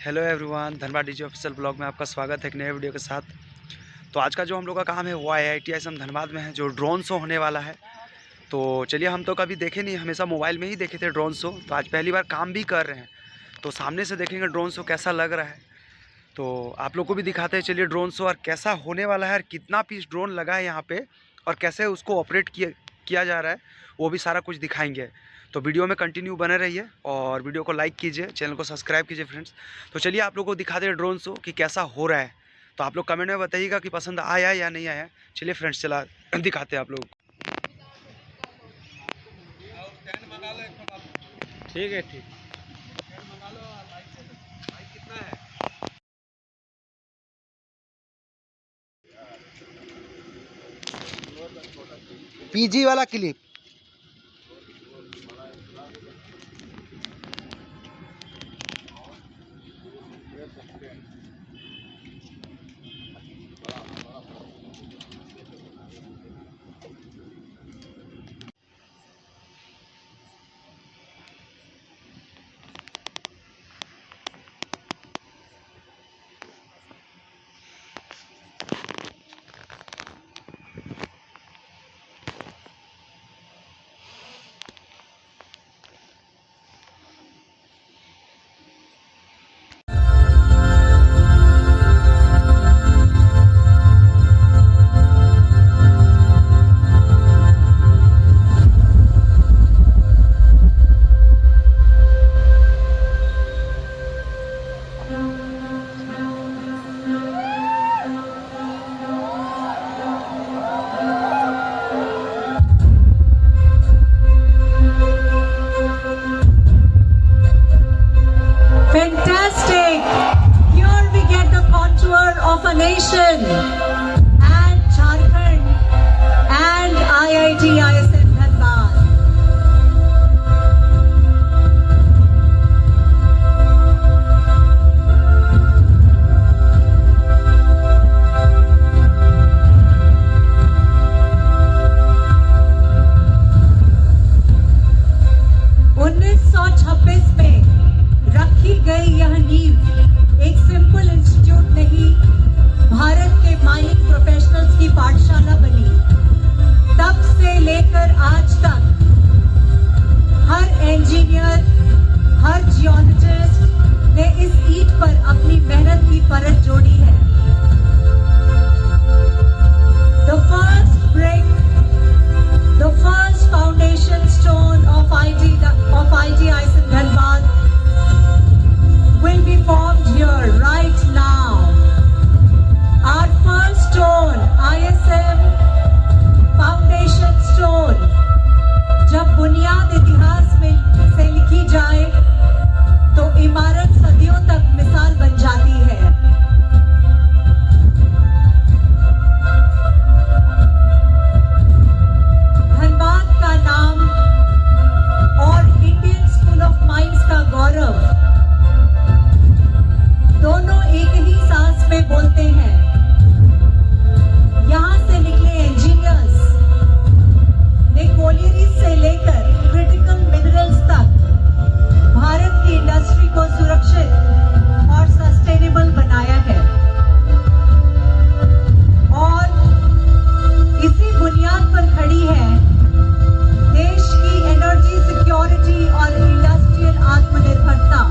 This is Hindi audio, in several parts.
Hello everyone, Dhanbad DJ official blog में आपका स्वागत है एक नए वीडियो के साथ। तो आज का जो हम लोग का काम है वो IIT ISM धनबाद में है, जो ड्रोन शो होने वाला है। तो चलिए, हम तो कभी देखे नहीं, हमेशा मोबाइल में ही देखे थे ड्रोन शो, तो आज पहली बार काम भी कर रहे हैं। तो सामने से देखेंगे ड्रोन शो कैसा लग रहा है, तो आप लोग को भी दिखाते हैं। चलिए ड्रोन शो और कैसा होने वाला है और कितना पीस ड्रोन लगा है यहाँ पर और कैसे उसको ऑपरेट किया जा रहा है, वो भी सारा कुछ दिखाएँगे। तो वीडियो में कंटिन्यू बने रहिए और वीडियो को लाइक कीजिए, चैनल को सब्सक्राइब कीजिए फ्रेंड्स। तो चलिए आप लोगों को दिखाते हैं ड्रोन शो कि कैसा हो रहा है। तो आप लोग कमेंट में बताइएगा कि पसंद आया या नहीं आया। चलिए फ्रेंड्स, चला दिखाते हैं आप लोग। ठीक है, ठीक। PG वाला clip Fantastic! Here we get the contour of a nation and Jharkhand and IIT ISM Dhanbad. में रखी गई यह नींव एक सिंपल इंस्टीट्यूट नहीं, भारत के माइनिंग प्रोफेशनल्स की पाठशाला बनी। तब से लेकर आज तक हर इंजीनियर, हर जियोलॉजिस्ट ने इस ईंट पर अपनी मेहनत की परत जोड़ी है। The first brick, the first foundation stone of IIT ISM Dhanbad will be formed here right now. Our first stone, ISM foundation stone, जब बुनियाद इतिहास में से लिखी जाए तो इमारत सदियों तक मिसाल बन जाती है। धनबाद का नाम और इंडियन स्कूल ऑफ माइंस का गौरव दोनों एक ही सांस में बोलते हैं। यहाँ से निकले इंजीनियर्स ने कोलियरीज से लेकर क्रिटिकल मिनरल्स तक भारत की इंडस्ट्री को सुरक्षित और सस्टेनेबल बनाया है और इसी बुनियाद पर खड़ी है देश की एनर्जी सिक्योरिटी और इंडस्ट्रियल आत्मनिर्भरता।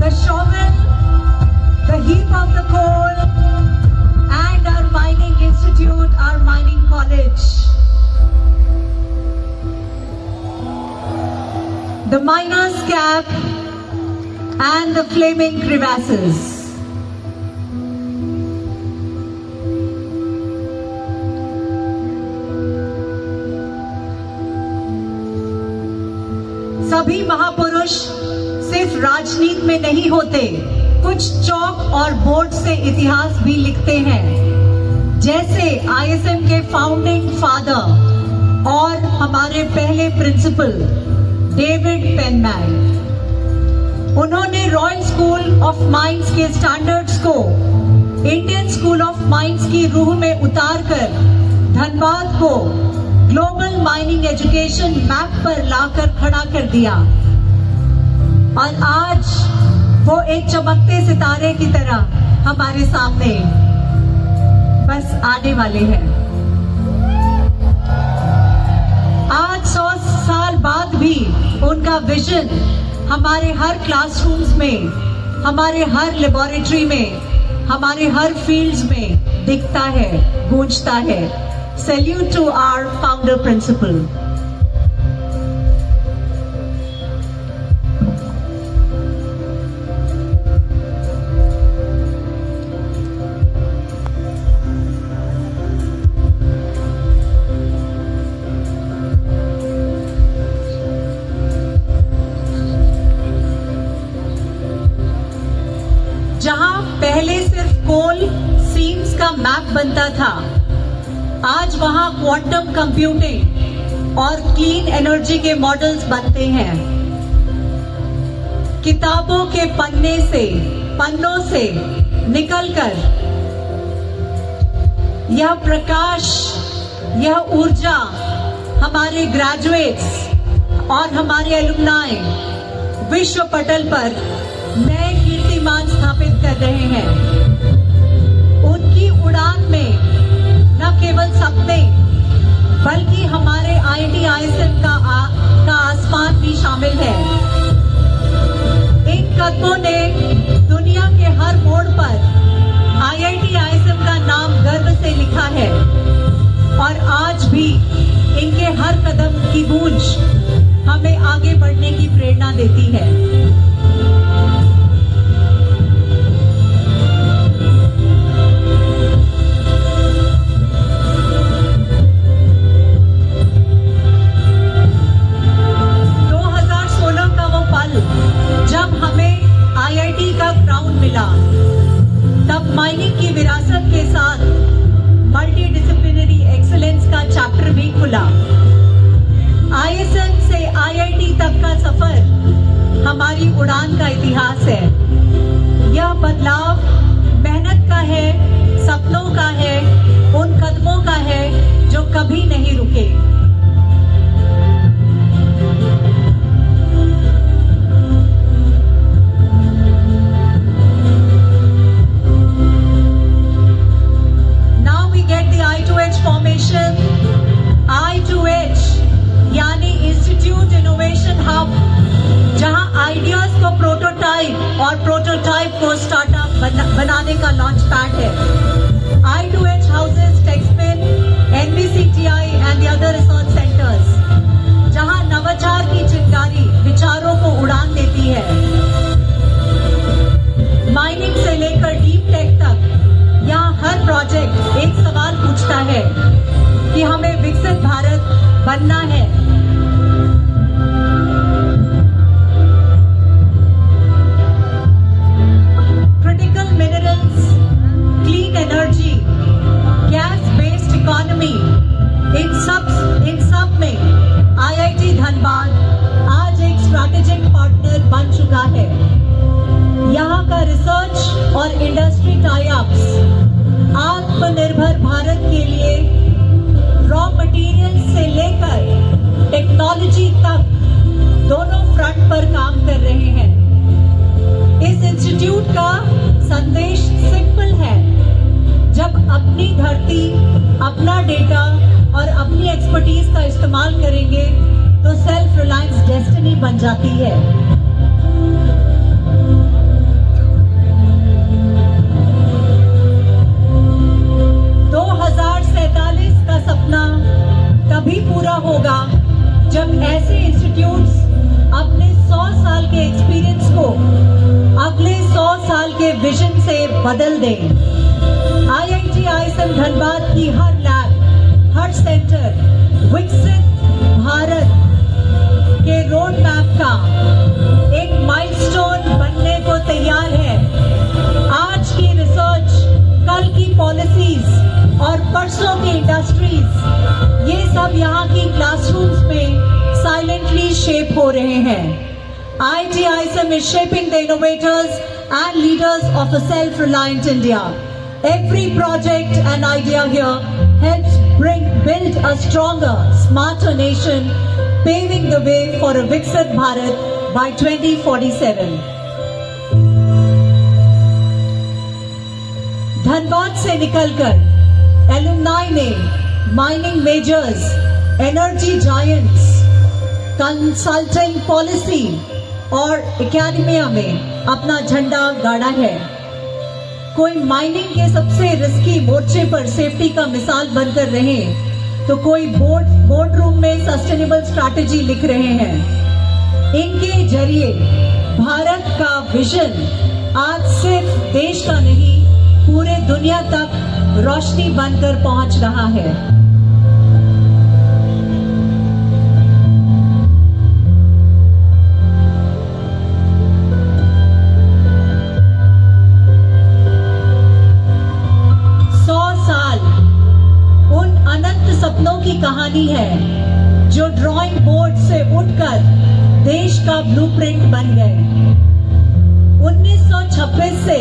The shovel, the heap of the coal, and our mining institute, our mining college. The miner's cap and the flaming crevasses. सभी महापुरुष सिर्फ राजनीति में नहीं होते, कुछ चौक और बोर्ड से इतिहास भी लिखते हैं। जैसे ISM के फाउंडिंग फादर और हमारे पहले प्रिंसिपल डेविड पेनमैन। उन्होंने रॉयल स्कूल ऑफ माइंस के स्टैंडर्ड्स को इंडियन स्कूल ऑफ माइंस की रूह में उतारकर धनबाद को ग्लोबल माइनिंग एजुकेशन मैप पर लाकर खड़ा कर दिया और आज वो एक चमकते सितारे की तरह हमारे सामने बस आने वाले हैं। आज 100 साल बाद भी उनका विजन हमारे हर क्लासरूम्स में, हमारे हर लेबोरेटरी में, हमारे हर फील्ड्स में दिखता है, गूंजता है। Salute to our founder principal. जहां पहले सिर्फ कोल सीम्स का मैप बनता था, आज वहां क्वांटम कंप्यूटिंग और क्लीन एनर्जी के मॉडल्स बनते हैं। किताबों के पन्नों से निकलकर यह प्रकाश, यह ऊर्जा हमारे ग्रेजुएट्स और हमारे एलुमनाई विश्व पटल पर नए कीर्तिमान स्थापित कर रहे हैं। उनकी उड़ान में न केवल सपने बल्कि हमारे IIT-ISM का आसमान भी शामिल है। इन कदमों ने दुनिया के हर मोड़ पर IIT-ISM का नाम गर्व से लिखा है और आज भी इनके हर कदम की गूंज हमें आगे बढ़ने की प्रेरणा देती है। जब हमें IIT का क्राउन मिला, तब माइनिंग की विरासत के साथ मल्टी डिसिप्लिनरी एक्सीलेंस का चैप्टर भी खुला। ISM से IIT तक का सफर हमारी उड़ान का इतिहास है। यह बदलाव मेहनत का है, सपनों का है, उन कदमों का है जो कभी नहीं रुके। फॉर्मेशन I2H यानी इंस्टीट्यूट इनोवेशन हब, जहां आइडियाज को प्रोटोटाइप और प्रोटोटाइप को स्टार्टअप बनाने का लॉन्च पैड है। I2H हाउसेस टेक्सपिन, NBCTI and the other research centres, जहां नवाचार की चिंगारी विचारों को उड़ान देती है। माइनिंग से लेकर डीप टेक तक यहाँ हर प्रोजेक्ट एक सवाल पूछता है कि हमें विकसित भारत बनना है। Critical minerals, clean energy, gas based economy, इन सब में IIT धनबाद आज एक स्ट्रैटेजिक पार्टनर बन चुका है। यहाँ का रिसर्च और इंडस्ट्री टाई अप्स आत्मनिर्भर भारत के लिए रॉ मटेरियल से लेकर टेक्नोलॉजी तक दोनों फ्रंट पर काम कर रहे हैं। इस इंस्टीट्यूट का संदेश सिंपल है, जब अपनी धरती, अपना डेटा और अपनी एक्सपर्टीज का इस्तेमाल करेंगे तो सेल्फ रिलायंस डेस्टिनी बन जाती है। का सपना तभी पूरा होगा जब ऐसे इंस्टीट्यूट्स अपने 100 साल के एक्सपीरियंस को अगले 100 साल के विजन से बदल दें। IIT-ISM धनबाद की हर लैब, हर सेंटर विकसित भारत के रोड मैप का एक माइलस्टोन बनने को तैयार है। आज की रिसर्च, कल की पॉलिसीज और परसों की इंडस्ट्रीज, ये सब यहाँ की क्लासरूम्स में साइलेंटली शेप हो रहे हैं। IIT-ISM is shaping the innovators and leaders of a self-reliant India. Every project and idea here helps bring a stronger, smarter nation, paving the way for a Viksit Bharat by 2047. Dhanbad से निकलकर एलुमनाई ने mining measures, energy giants, consulting policy और एकेडमिया में अपना झंडा गाड़ा है। कोई माइनिंग के सबसे रिस्की मोर्चे पर सेफ्टी का मिसाल बनकर रहे, तो कोई बोर्ड रूम में सस्टेनेबल स्ट्रैटेजी लिख रहे हैं। इनके जरिए भारत का विजन आज सिर्फ देश का नहीं, पूरे दुनिया तक रोशनी बनकर पहुंच रहा है। सपनों की कहानी है जो ड्राइंग बोर्ड से उठकर देश का ब्लूप्रिंट बन गए। 1926 से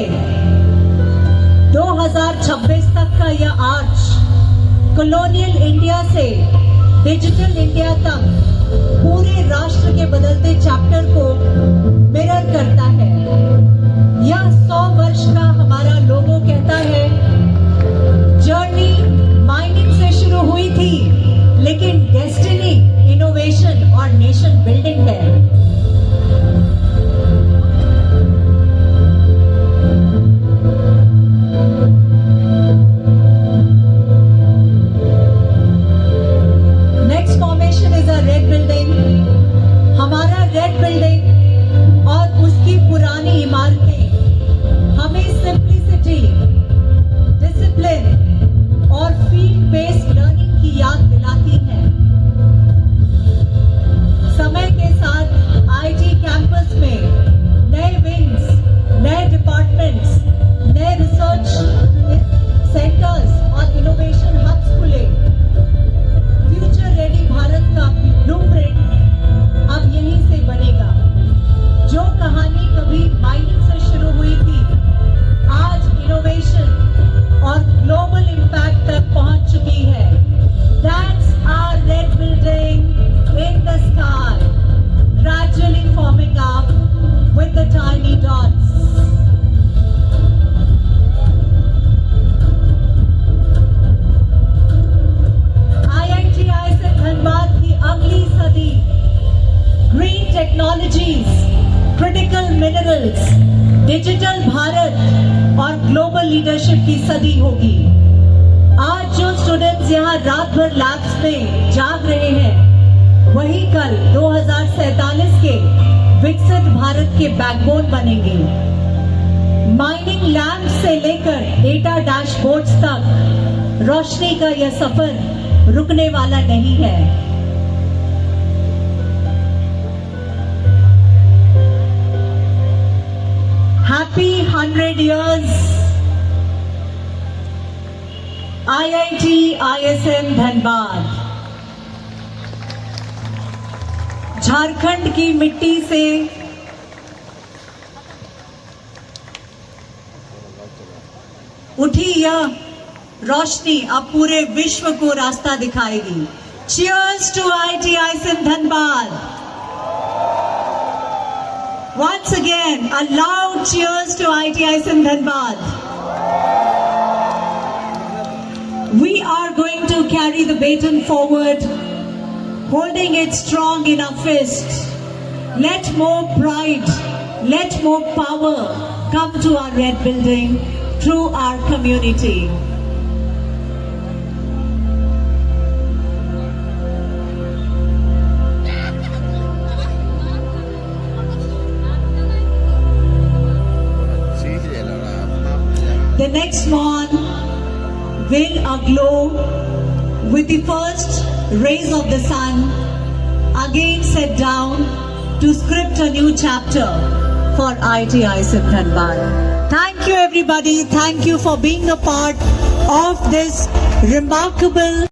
2026 तक का यह आर्च कॉलोनियल इंडिया से डिजिटल इंडिया तक पूरे राष्ट्र के बदलते चैप्टर को मिरर करता है। यह 100 वर्ष का हमारा लोगो कहता है, जर्नी माइनिंग से शुरू हुई थी, लेकिन डेस्टिनी इनोवेशन और नेशन बिल्डिंग है। Next formation is a red building. हमारा रेड बिल्डिंग और उसकी पुरानी इमारतें हमें सिंप्लिसिटी, डिसिप्लिन और फील्ड बेस्ड लर्निंग की याद दिलाती है। समय के साथ आईटी कैंपस में नए विंग्स, नए डिपार्टमेंट्स, नए रिसर्च सेंटर्स और इनोवेशन हब्स खुले। फ्यूचर रेडी भारत का ब्लूप्रिंट अब यहीं से बनेगा। जो कहानी कभी माइनिंग से शुरू हुई थी, आज इनोवेशन और ग्लोबल इम्पैक्ट तक पहुंच चुकी है। That's our red building in the sky, gradually forming up with the tiny dots. IIT ISM Dhanbad की अगली सदी green technologies, critical minerals, digital Bharat और ग्लोबल लीडरशिप की सदी होगी। आज जो स्टूडेंट्स यहाँ रात भर लैब्स में जाग रहे हैं, वही कल 2047 के विकसित भारत के बैकबोन बनेंगे। माइनिंग लैंप से लेकर डेटा डैशबोर्ड्स तक रोशनी का यह सफर रुकने वाला नहीं है। Happy 100 years IIT ISM Dhanbad. Jharkhand की मिट्टी से उठी यह रोशनी अब पूरे विश्व को रास्ता दिखाएगी। Cheers to IIT ISM Dhanbad. Once again, a loud cheers to IIT ISM Dhanbad. We are going to carry the baton forward, holding it strong in our fists. Let more pride, let more power come to our red building through our community. The next morn will aglow with the first rays of the sun, again set down to script a new chapter for IIT ISM Dhanbad. Thank you everybody. Thank you for being a part of this remarkable